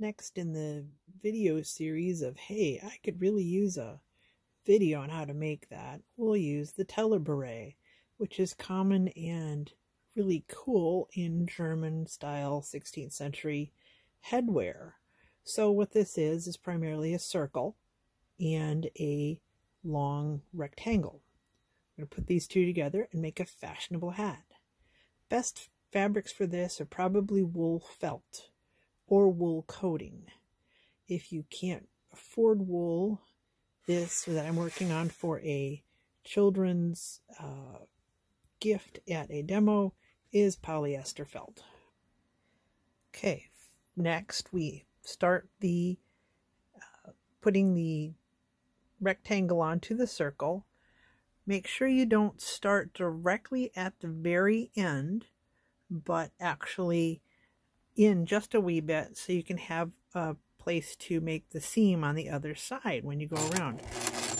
Next in the video series of, hey, I could really use a video on how to make that, we'll use the tellerberret, which is common and really cool in German style 16th century headwear. So what this is primarily a circle and a long rectangle. I'm going to put these two together and make a fashionable hat. Best fabrics for this are probably wool felt or wool coating. If you can't afford wool, this that I'm working on for a children's gift at a demo is polyester felt. Okay, next we start the putting the rectangle onto the circle. Make sure you don't start directly at the very end, but actually in just a wee bit so you can have a place to make the seam on the other side when you go around.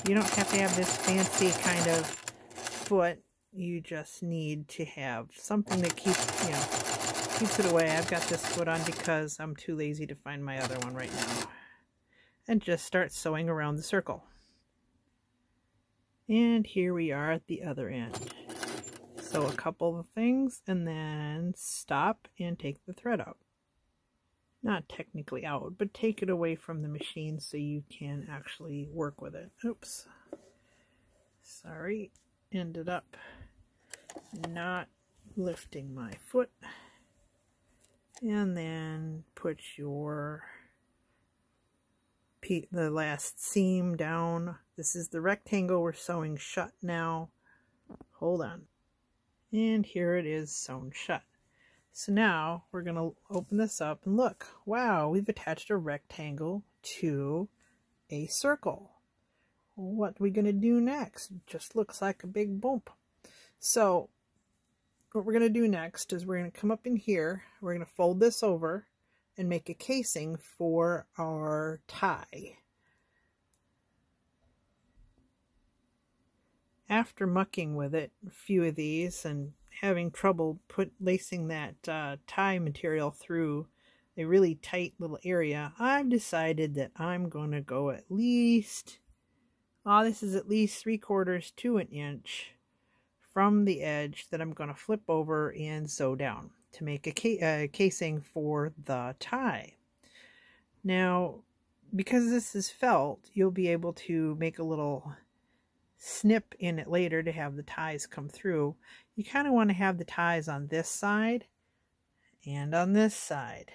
You don't have to have this fancy kind of foot. You just need to have something that keeps it away. I've got this foot on because I'm too lazy to find my other one right now. And just start sewing around the circle. And here we are at the other end. Sew a couple of things and then stop and take the thread out. Not technically out, but take it away from the machine so you can actually work with it. Oops. Sorry. Ended up not lifting my foot. And then put the last seam down. This is the rectangle we're sewing shut now. Hold on. And here it is sewn shut. So now we're going to open this up and look. Wow, we've attached a rectangle to a circle. What are we going to do next? It just looks like a big bump. So what we're going to do next is we're going to come up in here. We're going to fold this over and make a casing for our tie. After mucking with it, a few of these, and having trouble lacing that tie material through a really tight little area, I've decided that I'm going to go at least, this is at least 3/4 to an inch from the edge that I'm going to flip over and sew down to make a casing for the tie. Now, because this is felt, you'll be able to make a little snip in it later to have the ties come through. You kind of want to have the ties on this side and on this side.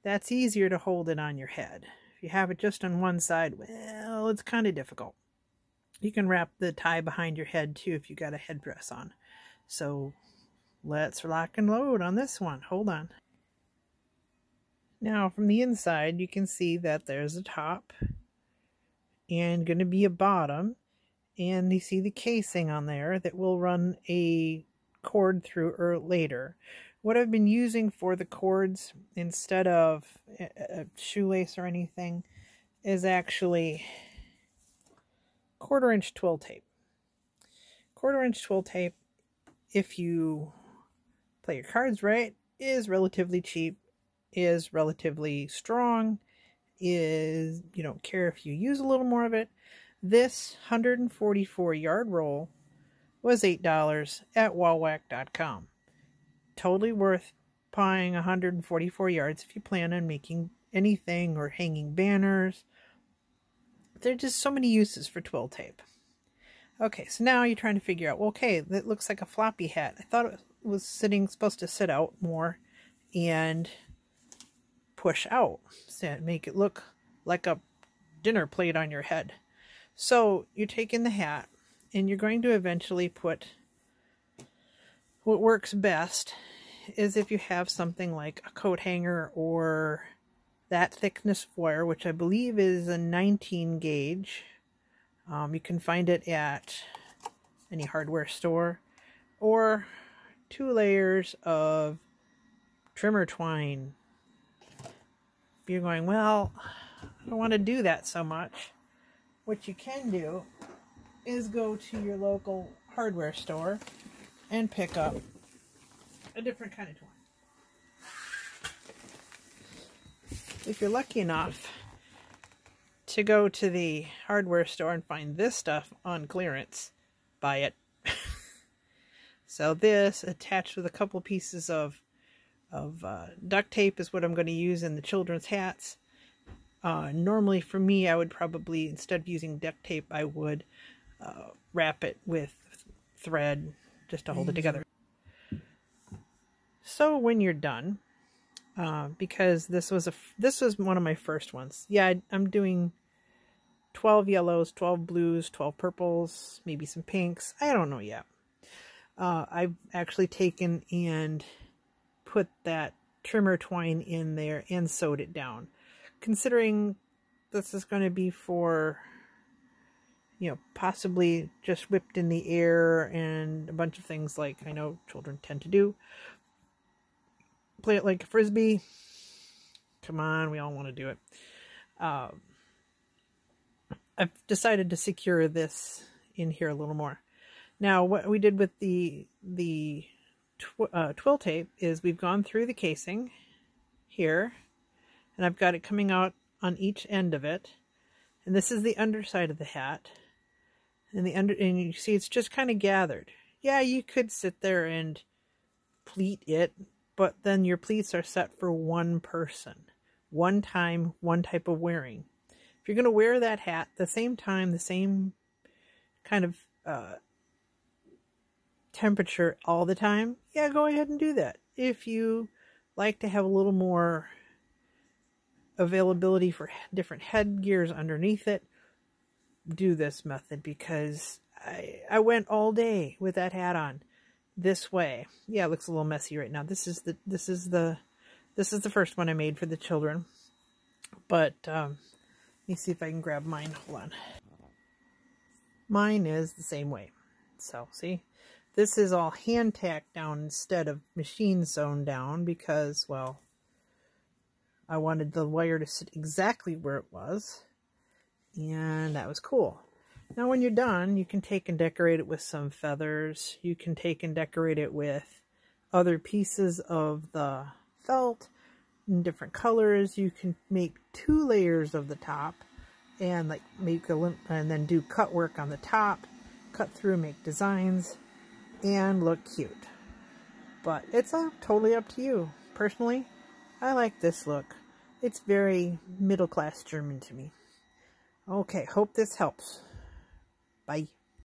That's easier to hold it on your head. If you have it just on one side, well, it's kind of difficult. You can wrap the tie behind your head too if you got a headdress on. So let's lock and load on this one. Hold on. Now from the inside you can see that there's a top and going to be a bottom. And you see the casing on there that will run a cord through later. What I've been using for the cords instead of a shoelace or anything is actually 1/4 inch twill tape. 1/4 inch twill tape, if you play your cards right, is relatively cheap, is relatively strong, you don't care if you use a little more of it. This 144 yard roll was $8 at wallwack.com. Totally worth buying 144 yards if you plan on making anything or hanging banners. There's just so many uses for twill tape. Okay, so now you're trying to figure out, well, okay, that looks like a floppy hat. I thought it was supposed to sit out more and push out, so make it look like a dinner plate on your head. So you're taking the hat and you're going to eventually put, what works best is if you have something like a coat hanger or that thickness wire, which I believe is a 19 gauge. You can find it at any hardware store, or 2 layers of trimmer twine. If you're going, well, I don't want to do that so much, what you can do is go to your local hardware store and pick up a different kind of twine. if you're lucky enough to go to the hardware store and find this stuff on clearance, buy it. So this, attached with a couple pieces of duct tape, is what I'm going to use in the children's hats. Normally for me, I would probably, instead of using duct tape, I would wrap it with thread just to hold it together. So when you're done, because this was one of my first ones. Yeah, I'm doing 12 yellows, 12 blues, 12 purples, maybe some pinks. I don't know yet. I've actually taken and put that trimmer twine in there and sewed it down. Considering this is going to be for, you know, possibly just whipped in the air and a bunch of things like I know children tend to do. Play it like a frisbee. Come on, we all want to do it. I've decided to secure this in here a little more. Now, what we did with the twill tape is we've gone through the casing here, and I've got it coming out on each end of it. And this is the underside of the hat. And and you see it's just kind of gathered. Yeah, you could sit there and pleat it, but then your pleats are set for one person. One time, one type of wearing. If you're going to wear that hat the same time, the same kind of temperature all the time, yeah, go ahead and do that. If you like to have a little more availability for different headgears underneath it, do this method, because I went all day with that hat on this way. Yeah, it looks a little messy right now. This is the first one I made for the children. But let me see if I can grab mine. Hold on. Mine is the same way. So see, this is all hand tacked down instead of machine sewn down because, well, I wanted the wire to sit exactly where it was, and that was cool. Now when you're done, you can take and decorate it with some feathers. You can take and decorate it with other pieces of the felt in different colors. You can make 2 layers of the top and like make and then do cut work on the top, cut through, make designs, and look cute. But it's totally up to you. Personally, I like this look. It's very middle-class German to me. Okay, hope this helps. Bye.